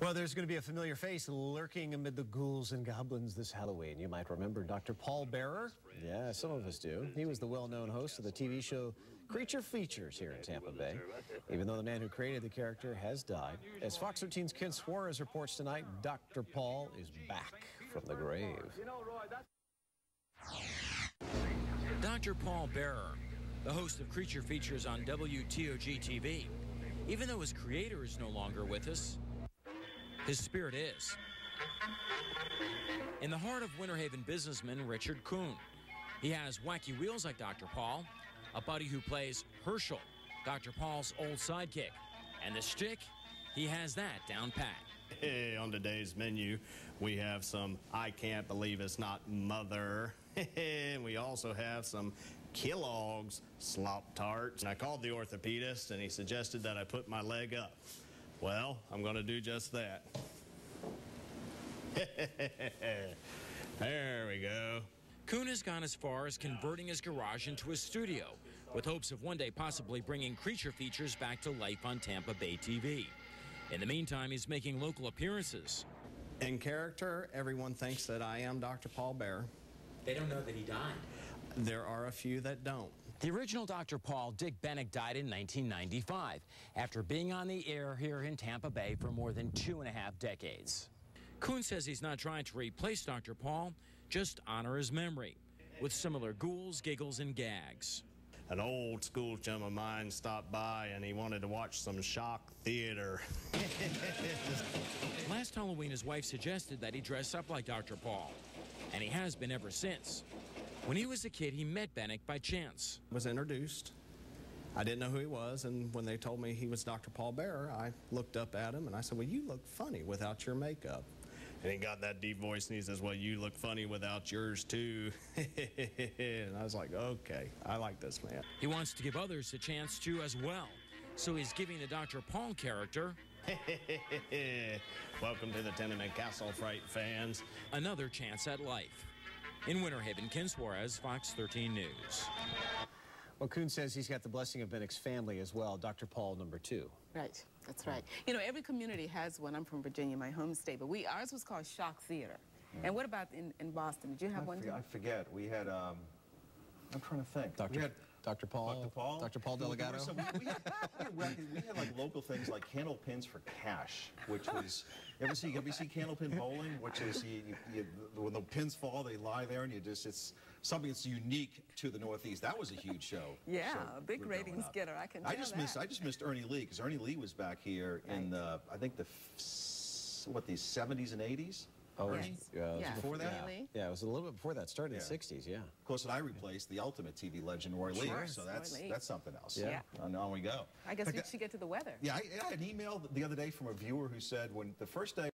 Well, there's going to be a familiar face lurking amid the ghouls and goblins this Halloween. You might remember Dr. Paul Bearer. Yeah, some of us do. He was the well-known host of the TV show Creature Features here in Tampa Bay, even though the man who created the character has died. As Fox 13's Ken Suarez reports tonight, Dr. Paul is back from the grave. Dr. Paul Bearer, the host of Creature Features on WTOG-TV. Even though his creator is no longer with us, his spirit is. In the heart of Winter Haven businessman Richard Kuhn. He has wacky wheels like Dr. Paul, a buddy who plays Herschel, Dr. Paul's old sidekick. And the shtick, he has that down pat. Hey, on today's menu, we have some I Can't Believe It's Not Mother. And we also have some Kellogg's Slop Tarts. And I called the orthopedist, and he suggested that I put my leg up. Well, I'm going to do just that. There we go. Kuhn has gone as far as converting his garage into a studio, with hopes of one day possibly bringing Creature Features back to life on Tampa Bay TV. In the meantime, he's making local appearances. In character, everyone thinks that I am Dr. Paul Bearer. They don't know that he died. There are a few that don't. The original Dr. Paul, Dick Bennick, died in 1995 after being on the air here in Tampa Bay for more than 2.5 decades. Kuhn says he's not trying to replace Dr. Paul, just honor his memory with similar ghouls, giggles, and gags. An old school chum of mine stopped by and he wanted to watch some shock theater. Last Halloween, his wife suggested that he dress up like Dr. Paul, and he has been ever since. When he was a kid, he met Bennick by chance. Was introduced. I didn't know who he was, and when they told me he was Dr. Paul Bearer, I looked up at him and I said, well, you look funny without your makeup. And he got that deep voice and he says, well, you look funny without yours too. And I was like, okay, I like this man. He wants to give others a chance to as well. So he's giving the Dr. Paul character welcome to the Tenement Castle Fright fans. Another chance at life. In Winter Haven, Ken Suarez, Fox 13 News. Well, Kuhn says he's got the blessing of Bennick's family as well, Dr. Paul #2. Right, that's right. You know, every community has one. I'm from Virginia, my home state, but ours was called Shock Theater. And what about in Boston? Did you have one too? I forget. We had, I'm trying to think. Dr. Paul? Dr. Paul Delgado? We had like local things like candlepins for cash, which was, ever see candlepin bowling, which is when the pins fall, they lie there and it's something that's unique to the Northeast. That was a huge show. Yeah, a big ratings getter, I can tell that. I just missed Ernie Lee, because Ernie Lee was back here in the, I think the 70s and 80s? Oh, yes. Yeah, before that? Yeah, it was a little bit before that. Started in the 60s, yeah. Of course, and I replaced the ultimate TV legend, Roy Lee, so that's something else. Yeah. And on we go. I guess we should get to the weather. Yeah, I had an email the other day from a viewer who said when the first day